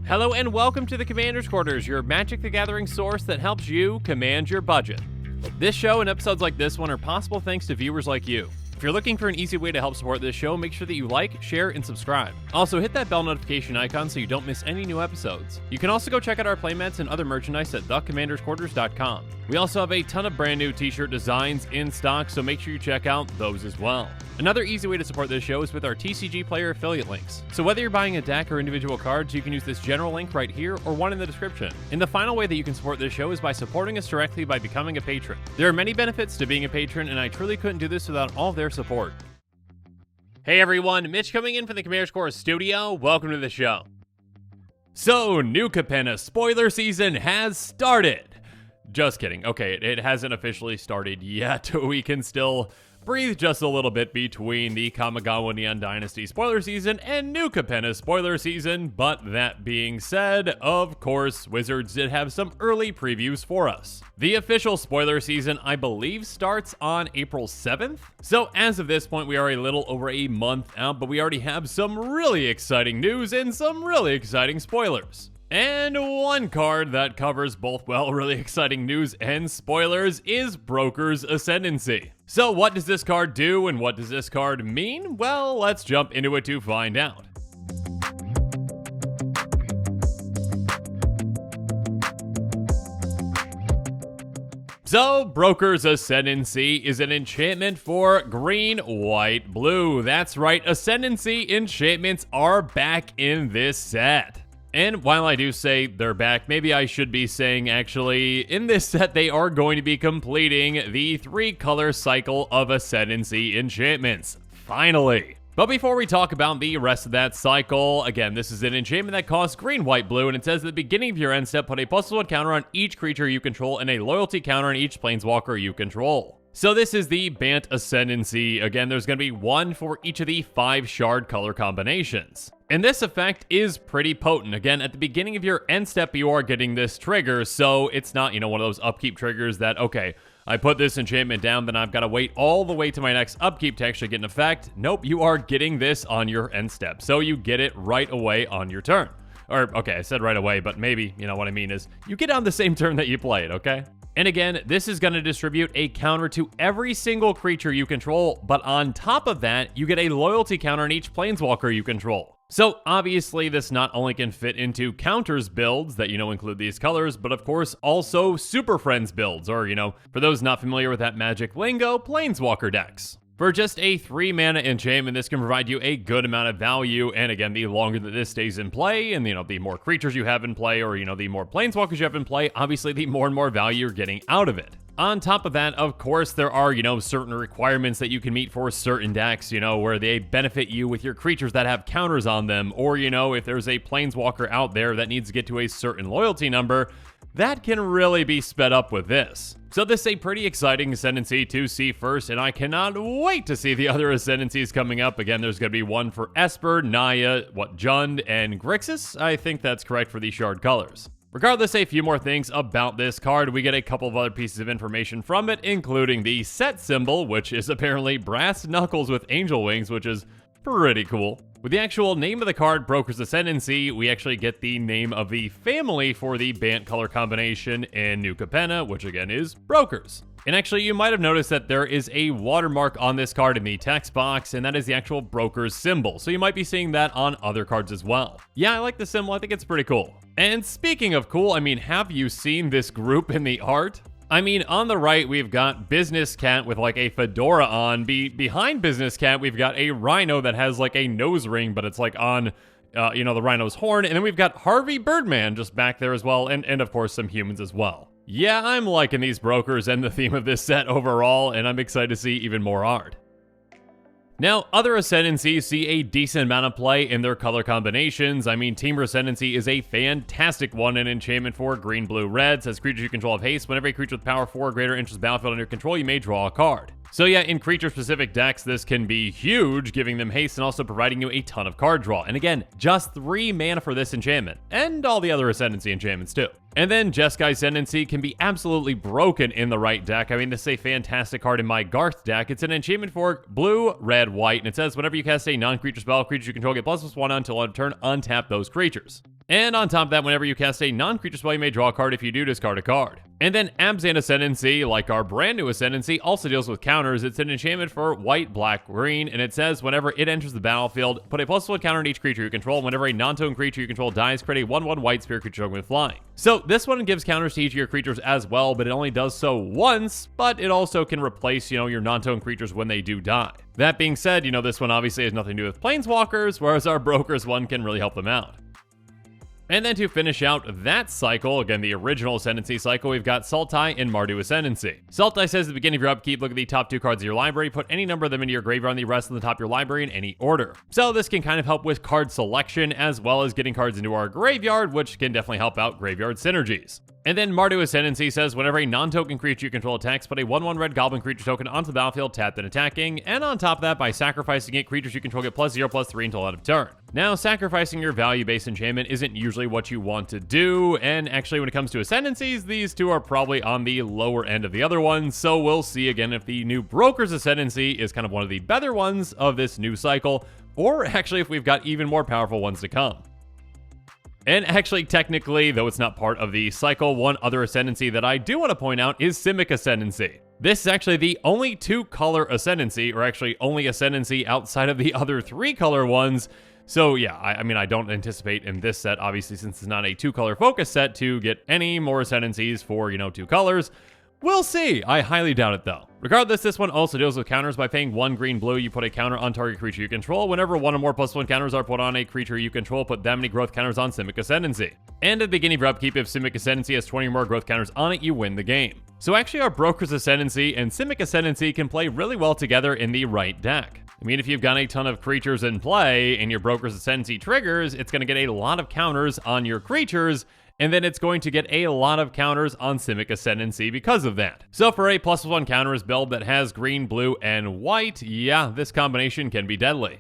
Hello and welcome to the Commander's Quarters, your Magic the Gathering source that helps you command your budget. This show and episodes like this one are possible thanks to viewers like you. If you're looking for an easy way to help support this show, make sure that you like, share, and subscribe. Also, hit that bell notification icon so you don't miss any new episodes. You can also go check out our playmats and other merchandise at thecommandersquarters.com. We also have a ton of brand new t-shirt designs in stock, so make sure you check out those as well. Another easy way to support this show is with our TCG Player affiliate links. So whether you're buying a deck or individual cards, you can use this general link right here or one in the description. And the final way that you can support this show is by supporting us directly by becoming a patron. There are many benefits to being a patron, and I truly couldn't do this without all of their support. Hey everyone, Mitch coming in from the Commander's Quarters studio. Welcome to the show. So, New Capenna spoiler season has started. Just kidding. Okay, it hasn't officially started yet. We can still breathe just a little bit between the Kamigawa Neon Dynasty spoiler season and New Capenna spoiler season, but that being said, of course, Wizards did have some early previews for us. The official spoiler season, I believe, starts on April 7th. So as of this point, we are a little over a month out, but we already have some really exciting news and some really exciting spoilers. And one card that covers both, well, really exciting news and spoilers is Broker's Ascendancy. So what does this card do and what does this card mean? Well, let's jump into it to find out. So, Broker's Ascendancy is an enchantment for green, white, blue. That's right, Ascendancy enchantments are back in this set. And while I do say they're back, maybe I should be saying actually, in this set they are going to be completing the 3-color cycle of Ascendancy enchantments. Finally! But before we talk about the rest of that cycle, again, this is an enchantment that costs green, white, blue, and it says at the beginning of your end step, put a +1 counter on each creature you control and a loyalty counter on each planeswalker you control. So this is the Bant Ascendancy. Again, there's going to be one for each of the 5 shard color combinations. And this effect is pretty potent. Again, at the beginning of your end step, you are getting this trigger, so it's not, one of those upkeep triggers that, okay, I put this enchantment down, then I've got to wait all the way to my next upkeep to actually get an effect. Nope, you are getting this on your end step, so you get it right away on your turn. Or, okay, I said right away, but maybe, what I mean is, you get it on the same turn that you play it, okay? And again, this is going to distribute a counter to every single creature you control, but on top of that, you get a loyalty counter on each planeswalker you control. So obviously this not only can fit into counters builds that, include these colors, but of course also Super Friends builds, or, for those not familiar with that magic lingo, Planeswalker decks. For just a 3-mana enchantment, this can provide you a good amount of value, and again, the longer that this stays in play, and the more creatures you have in play, or the more planeswalkers you have in play, obviously the more and more value you're getting out of it. On top of that, of course, there are, certain requirements that you can meet for certain decks, where they benefit you with your creatures that have counters on them, or, if there's a planeswalker out there that needs to get to a certain loyalty number, that can really be sped up with this. So this is a pretty exciting Ascendancy to see first, and I cannot wait to see the other Ascendancies coming up. Again, there's going to be one for Esper, Naya, Jund, and Grixis. I think that's correct for the shard colors. Regardless, a few more things about this card. We get a couple of other pieces of information from it, including the set symbol, which is apparently brass knuckles with angel wings, which is pretty cool. With the actual name of the card, Broker's Ascendancy, we actually get the name of the family for the Bant color combination in New Capenna, which again is Brokers. And actually, you might have noticed that there is a watermark on this card in the text box, and that is the actual Broker's symbol. So you might be seeing that on other cards as well. Yeah, I like the symbol. I think it's pretty cool. And speaking of cool, have you seen this group in the art? On the right, we've got Business Cat with like a fedora on. Behind Business Cat, we've got a rhino that has like a nose ring, but it's like on, the rhino's horn. And then we've got Harvey Birdman just back there as well. And of course, some humans as well. Yeah, I'm liking these Brokers and the theme of this set overall, and I'm excited to see even more art. Now, other Ascendancies see a decent amount of play in their color combinations. Temur Ascendancy is a fantastic one, an enchantment for green, blue, red. Says creatures you control have haste. Whenever a creature with power 4 or greater enters the battlefield under your control, you may draw a card. So yeah, in creature-specific decks, this can be huge, giving them haste and also providing you a ton of card draw. And again, just 3 mana for this enchantment, and all the other Ascendancy enchantments too. And then Jeskai Ascendancy can be absolutely broken in the right deck. I mean, this is a fantastic card in my Garth deck. It's an enchantment for blue, red, white, and it says whenever you cast a non-creature spell, creatures you control get +1/+1 until end of turn, untap those creatures. And on top of that, whenever you cast a non-creature spell, you may draw a card. If you do, discard a card. And then Abzan Ascendancy, like our brand new Ascendancy, also deals with counters. It's an enchantment for white, black, green, and it says whenever it enters the battlefield, put a +1 counter on each creature you control. Whenever a non-token creature you control dies, create a 1/1 white spirit creature token with flying. So this one gives counters to each of your creatures as well, but it only does so once, but it also can replace, your non-token creatures when they do die. That being said, this one obviously has nothing to do with Planeswalkers, whereas our Brokers one can really help them out. And then to finish out that cycle, again the original Ascendancy cycle, we've got Sultai and Mardu Ascendancy. Sultai says at the beginning of your upkeep, look at the top 2 cards of your library, put any number of them into your graveyard and the rest on the top of your library in any order. So this can kind of help with card selection as well as getting cards into our graveyard, which can definitely help out graveyard synergies. And then Mardu Ascendancy says whenever a non-token creature you control attacks, put a 1/1 red goblin creature token onto the battlefield, tapped and attacking, and on top of that, by sacrificing it, creatures you control get +0/+3 until end of turn. Now, sacrificing your value-based enchantment isn't usually what you want to do, and actually when it comes to Ascendancies, these two are probably on the lower end of the other ones, so we'll see again if the new Broker's Ascendancy is kind of one of the better ones of this new cycle, or actually if we've got even more powerful ones to come. And actually, technically, though it's not part of the cycle, one other Ascendancy that I do want to point out is Simic Ascendancy. This is actually the only 2-color Ascendancy, or actually only Ascendancy outside of the other 3-color ones. So yeah, I mean, I don't anticipate in this set, obviously since it's not a 2-color focus set, to get any more Ascendancies for, 2 colors. We'll see. I highly doubt it though. Regardless, this one also deals with counters. By paying 1 green blue, you put a counter on target creature you control. Whenever 1 or more +1 counters are put on a creature you control, put that many growth counters on Simic Ascendancy. And at the beginning of your upkeep, if Simic Ascendancy has 20 or more growth counters on it, you win the game. So actually our Broker's Ascendancy and Simic Ascendancy can play really well together in the right deck. I mean, if you've got a ton of creatures in play and your Broker's Ascendancy triggers, it's going to get a lot of counters on your creatures, and then it's going to get a lot of counters on Simic Ascendancy because of that. So for a +1 counters build that has green, blue, and white, yeah, this combination can be deadly.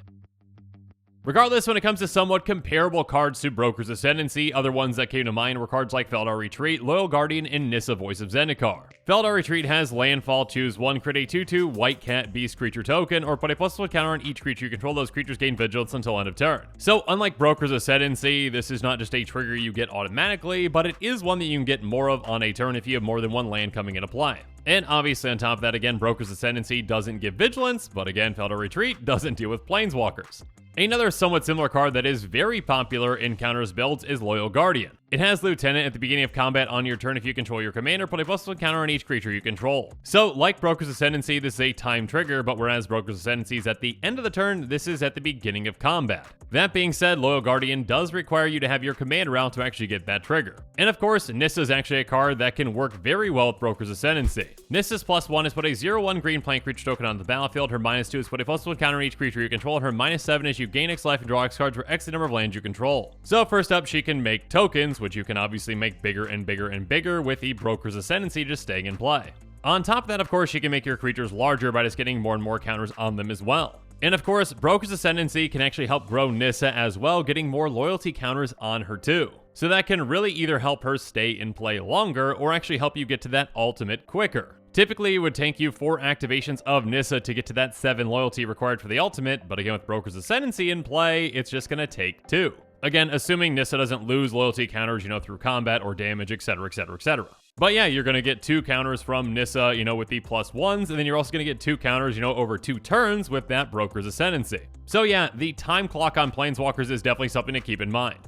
Regardless, when it comes to somewhat comparable cards to Broker's Ascendancy, other ones that came to mind were cards like Feldar Retreat, Loyal Guardian, and Nissa Voice of Zendikar. Feldar Retreat has landfall, choose 1, create a 2/2 white cat beast creature token, or put a +1 counter on each creature you control. Those creatures gain vigilance until end of turn. So unlike Broker's Ascendancy, this is not just a trigger you get automatically, but it is one that you can get more of on a turn if you have more than 1 land coming into play. And obviously on top of that, again, Broker's Ascendancy doesn't give vigilance, but again, Feldar Retreat doesn't deal with Planeswalkers. Another somewhat similar card that is very popular in counters builds is Loyal Guardian. It has Lieutenant at the beginning of combat on your turn. If you control your commander, put a +1 counter on each creature you control. So, like Broker's Ascendancy, this is a time trigger, but whereas Broker's Ascendancy is at the end of the turn, this is at the beginning of combat. That being said, Loyal Guardian does require you to have your commander out to actually get that trigger. And of course, Nissa is actually a card that can work very well with Broker's Ascendancy. Nissa's +1 is put a 0/1 green plant creature token on the battlefield. Her -2 is put a +1 counter on each creature you control. Her -7 is you gain X life and draw X cards for X number of lands you control. So first up, she can make tokens, which you can obviously make bigger and bigger and bigger with the Broker's Ascendancy just staying in play. On top of that, of course, she can make your creatures larger by just getting more and more counters on them as well. And of course, Broker's Ascendancy can actually help grow Nissa as well, getting more loyalty counters on her too. So that can really either help her stay in play longer or actually help you get to that ultimate quicker. Typically, it would take you 4 activations of Nissa to get to that 7 loyalty required for the ultimate, but again, with Broker's Ascendancy in play, it's just going to take 2. Again, assuming Nissa doesn't lose loyalty counters, through combat or damage, etc, etc, etc. But yeah, you're going to get 2 counters from Nissa, with the +1s, and then you're also going to get 2 counters, over 2 turns with that Broker's Ascendancy. So yeah, the time clock on Planeswalkers is definitely something to keep in mind.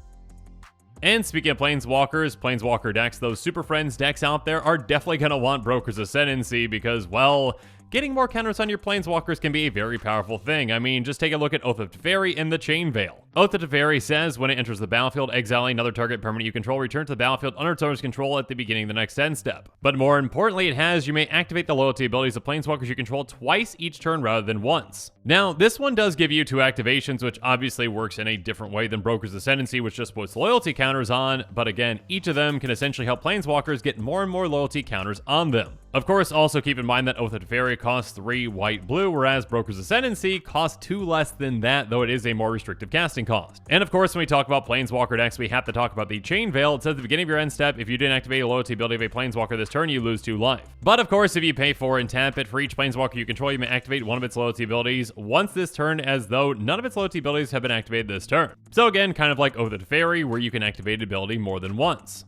And speaking of Planeswalkers, Planeswalker decks, those Super Friends decks out there are definitely going to want Broker's Ascendancy because, well, getting more counters on your Planeswalkers can be a very powerful thing. I mean, just take a look at Oath of Teferi in the Chain Veil. Oath of Teferi says, when it enters the battlefield, exile another target permanent you control, return to the battlefield under its owner's control at the beginning of the next end step. But more importantly, it has, you may activate the loyalty abilities of Planeswalkers you control twice each turn rather than once. Now, this one does give you 2 activations, which obviously works in a different way than Broker's Ascendancy, which just puts loyalty counters on, but again, each of them can essentially help Planeswalkers get more and more loyalty counters on them. Of course, also keep in mind that Oath of Teferi costs 3 white-blue, whereas Broker's Ascendancy costs 2 less than that, though it is a more restrictive casting casting cost. And of course, when we talk about Planeswalker decks, we have to talk about the Chain Veil. It says at the beginning of your end step, if you didn't activate a loyalty ability of a Planeswalker this turn, you lose 2 life. But of course, if you pay 4 and tap it, for each Planeswalker you control, you may activate one of its loyalty abilities once this turn, as though none of its loyalty abilities have been activated this turn. So again, kind of like Over the Teferi, where you can activate an ability more than once.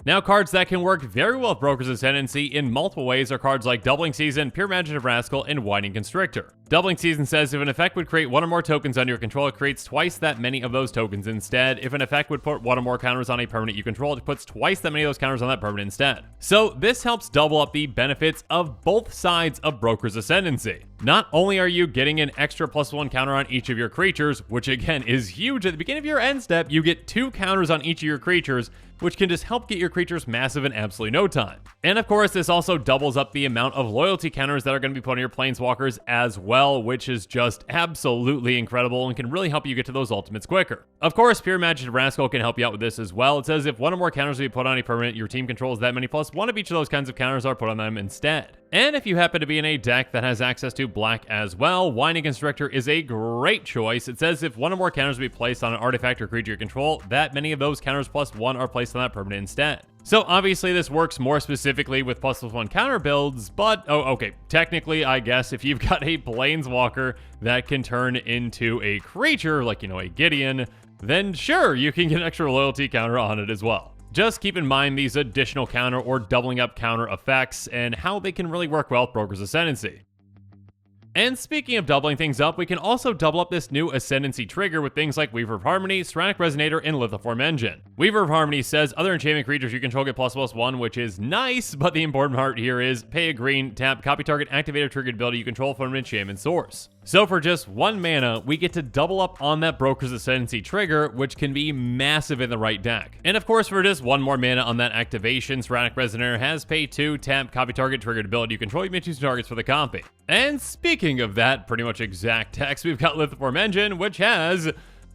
Now, cards that can work very well with Broker's Ascendancy in multiple ways are cards like Doubling Season, Pure Imaginative Rascal, and Widening Constrictor. Doubling Season says if an effect would create 1 or more tokens under your control, it creates twice that many of those tokens instead. If an effect would put 1 or more counters on a permanent you control, it puts twice that many of those counters on that permanent instead. So this helps double up the benefits of both sides of Broker's Ascendancy. Not only are you getting an extra +1 counter on each of your creatures, which again is huge. At the beginning of your end step, you get 2 counters on each of your creatures, which can just help get your creatures massive in absolutely no time. And of course, this also doubles up the amount of loyalty counters that are going to be put on your Planeswalkers as well, which is just absolutely incredible and can really help you get to those ultimates quicker. Of course, Pure Imaginative Rascal can help you out with this as well. It says if 1 or more counters will be put on a permanent your team controls, that many +1 of each of those kinds of counters are put on them instead. And if you happen to be in a deck that has access to black as well, Widening Constrictor is a great choice. It says if 1 or more counters will be placed on an artifact or creature you control, that many of those counters +1 are placed on that permanent instead. So obviously this works more specifically with +1 counter builds, but okay, technically I guess if you've got a Planeswalker that can turn into a creature, like, a Gideon, then sure, you can get an extra loyalty counter on it as well. Just keep in mind these additional counter or doubling up counter effects and how they can really work well with Broker's Ascendancy. And speaking of doubling things up, we can also double up this new Ascendancy trigger with things like Weaver of Harmony, Ceramic Resonator, and Lithoform Engine. Weaver of Harmony says other enchantment creatures you control get +1, which is nice, but the important part here is pay a green, tap, copy target, activate a triggered ability you control from an enchantment source. So for just 1 mana, we get to double up on that Broker's Ascendancy trigger, which can be massive in the right deck. And of course, for just 1 more mana on that activation, Ceramic Resonator has pay 2, tap, copy target, triggered ability you control, you may choose targets for the copy. And speaking of that pretty much exact text, we've got Lithoform Engine, which has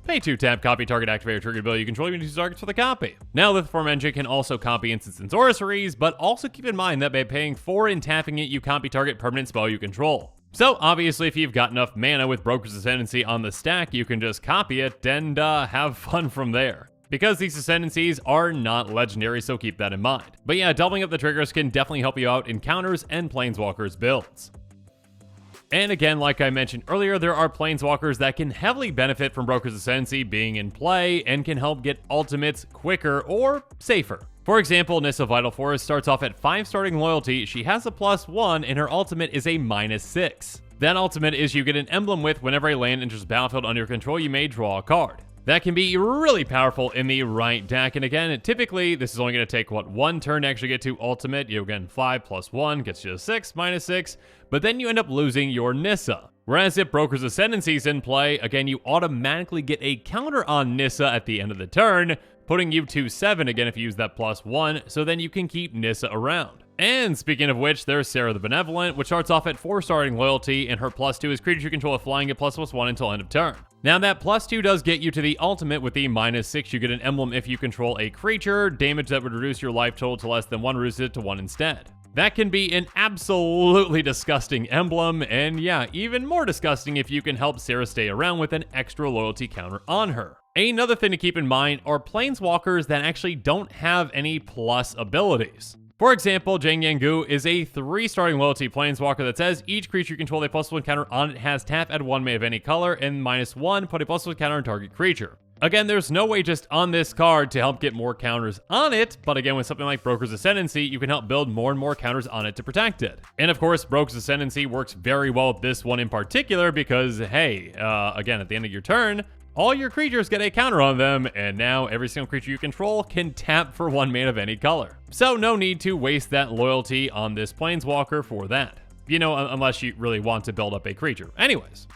pay 2, tap, copy target, activate, or triggered ability you control, you may choose targets for the copy. Now, Lithoform Engine can also copy instants and sorceries, but also keep in mind that by paying 4 and tapping it, you copy target permanent spell you control. So obviously, if you've got enough mana with Broker's Ascendancy on the stack, you can just copy it and have fun from there. Because these Ascendancies are not legendary, so keep that in mind. But yeah, doubling up the triggers can definitely help you out in counters and Planeswalkers builds. And again, like I mentioned earlier, there are Planeswalkers that can heavily benefit from Broker's Ascendancy being in play and can help get ultimates quicker or safer. For example, Nissa Vital Forest starts off at 5 starting loyalty, she has a +1, and her ultimate is a -6. That ultimate is you get an emblem with whenever a land enters the battlefield under your control, you may draw a card. That can be really powerful in the right deck, and again, typically, this is only going to take, 1 turn to actually get to ultimate. You again, 5 + 1 gets you a 6, -6, but then you end up losing your Nissa. Whereas if Broker's Ascendancy is in play, again, you automatically get a counter on Nissa at the end of the turn, putting you to 7 again if you use that +1, so then you can keep Nissa around. And speaking of which, there's Sarah the Benevolent, which starts off at 4 starting loyalty, and her +2 is creatures you control with flying at +1 until end of turn. Now that +2 does get you to the ultimate with the -6, you get an emblem if you control a creature, damage that would reduce your life total to less than 1 reduces it to 1 instead. That can be an absolutely disgusting emblem, and yeah, even more disgusting if you can help Sarah stay around with an extra loyalty counter on her. Another thing to keep in mind are Planeswalkers that actually don't have any plus abilities. For example, Jang Yangu is a 3 starting loyalty Planeswalker that says each creature you control a +1 counter on it has tap at 1 mana of any color, and -1 put a +1 counter on target creature. Again, there's no way just on this card to help get more counters on it, but again, with something like Broker's Ascendancy, you can help build more and more counters on it to protect it. And of course, Broker's Ascendancy works very well with this one in particular because, hey, again, at the end of your turn, all your creatures get a counter on them, and now every single creature you control can tap for 1 mana of any color. So no need to waste that loyalty on this Planeswalker for that. Unless you really want to build up a creature. Anyways.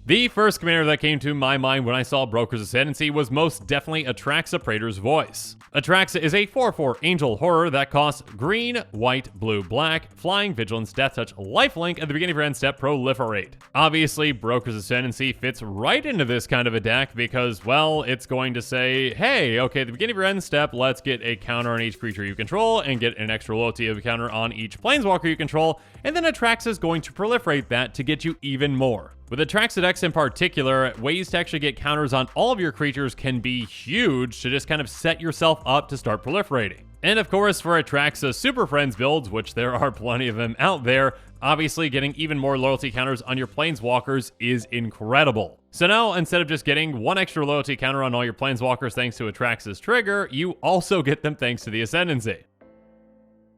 The first commander that came to my mind when I saw Broker's Ascendancy was most definitely Atraxa Praetor's Voice. Atraxa is a 4/4 Angel Horror that costs green, white, blue, black, flying, vigilance, death touch, lifelink at the beginning of your end step, proliferate. Obviously, Broker's Ascendancy fits right into this kind of a deck because, well, it's going to say, hey, okay, at the beginning of your end step, let's get a counter on each creature you control and get an extra loyalty of a counter on each Planeswalker you control, and then Atraxa is going to proliferate that to get you even more. With Atraxa decks in particular, ways to actually get counters on all of your creatures can be huge to just kind of set yourself up to start proliferating. And of course, for Atraxa Super Friends builds, which there are plenty of them out there, obviously getting even more loyalty counters on your Planeswalkers is incredible. So now, instead of just getting one extra loyalty counter on all your Planeswalkers thanks to Atraxa's trigger, you also get them thanks to the Ascendancy.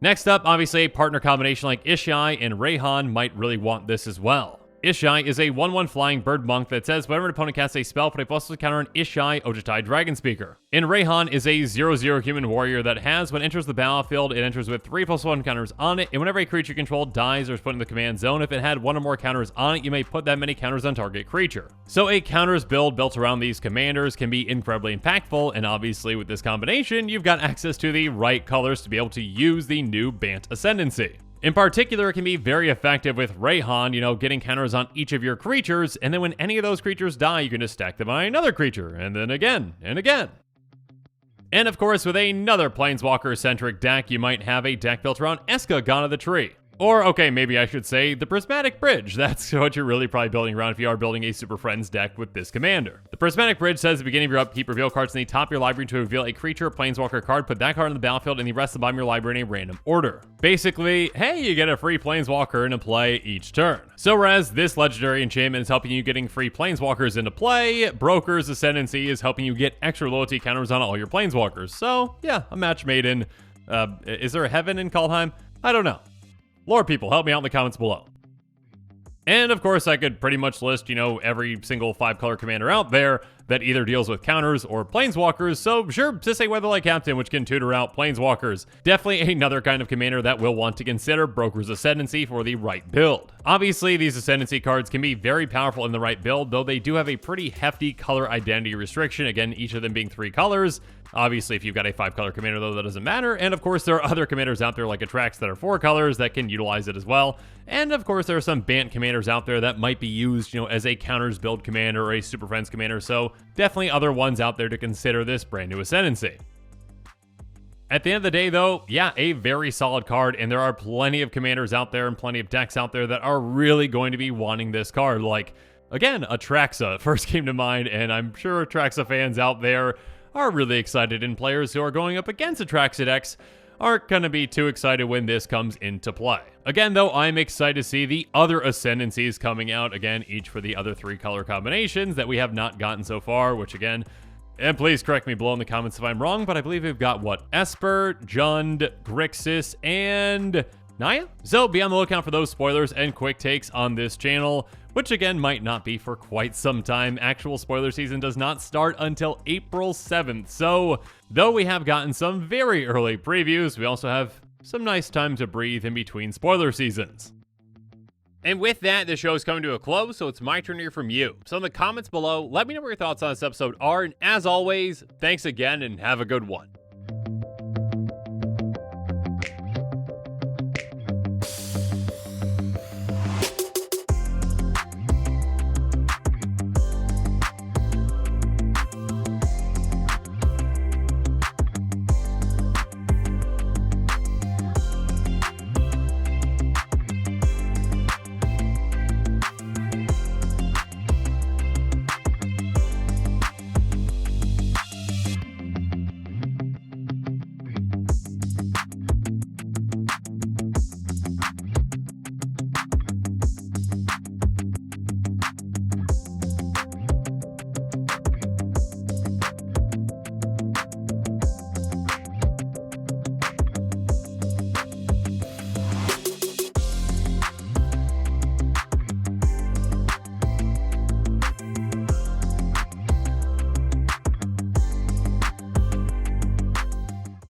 Next up, obviously a partner combination like Ishai and Rayhan might really want this as well. Ishai is a 1/1 flying bird monk that says whenever an opponent casts a spell, put a +1 counter on Ishai, Ojutai Dragon Speaker. And Rayhan is a 0/0 human warrior that has, when it enters the battlefield, it enters with 3 +1 counters on it, and whenever a creature you control dies or is put in the command zone, if it had 1 or more counters on it, you may put that many counters on target creature. So a counters build built around these commanders can be incredibly impactful, and obviously with this combination, you've got access to the right colors to be able to use the new Bant Ascendancy. In particular, it can be very effective with Rayhan, getting counters on each of your creatures, and then when any of those creatures die, you can just stack them on another creature, and then again, and again. And of course, with another Planeswalker-centric deck, you might have a deck built around Eska, Gone of the Tree. Or, okay, maybe I should say the Prismatic Bridge. That's what you're really probably building around if you are building a Super Friends deck with this commander. The Prismatic Bridge says at the beginning of your upkeep, reveal cards in the top of your library to reveal a creature or Planeswalker card, put that card on the battlefield, and the rest of the bottom of your library in a random order. Basically, hey, you get a free Planeswalker into play each turn. So whereas this legendary enchantment is helping you getting free Planeswalkers into play, Broker's Ascendancy is helping you get extra loyalty counters on all your Planeswalkers. So, yeah, a match made in... is there a heaven in Kaldheim? I don't know. Lore people, help me out in the comments below. And of course, I could pretty much list, every single 5-color commander out there that either deals with counters or Planeswalkers, so sure, just a Weatherlight Captain, which can tutor out Planeswalkers. Definitely another kind of commander that we'll want to consider Broker's Ascendancy for the right build. Obviously, these Ascendancy cards can be very powerful in the right build, though they do have a pretty hefty color identity restriction, again, each of them being 3 colors. Obviously, if you've got a 5-color commander, though, that doesn't matter. And of course, there are other commanders out there like Atrax that are 4 colors that can utilize it as well. And of course, there are some Bant commanders out there that might be used, as a counters build commander or a Super Friends commander. So definitely other ones out there to consider this brand new Ascendancy. At the end of the day, though, yeah, a very solid card, and there are plenty of commanders out there and plenty of decks out there that are really going to be wanting this card. Like, again, Atraxa first came to mind, and I'm sure Atraxa fans out there are really excited, and players who are going up against Atraxa decks aren't going to be too excited when this comes into play. Again, though, I'm excited to see the other Ascendancies coming out, again, each for the other 3-color combinations that we have not gotten so far, which again, and please correct me below in the comments if I'm wrong, but I believe we've got, Esper, Jund, Grixis, and Naya? So be on the lookout for those spoilers and quick takes on this channel, which again might not be for quite some time. Actual spoiler season does not start until April 7th, so though we have gotten some very early previews, we also have some nice time to breathe in between spoiler seasons. And with that, the show is coming to a close, so it's my turn to hear from you. So in the comments below, let me know what your thoughts on this episode are, and as always, thanks again and have a good one.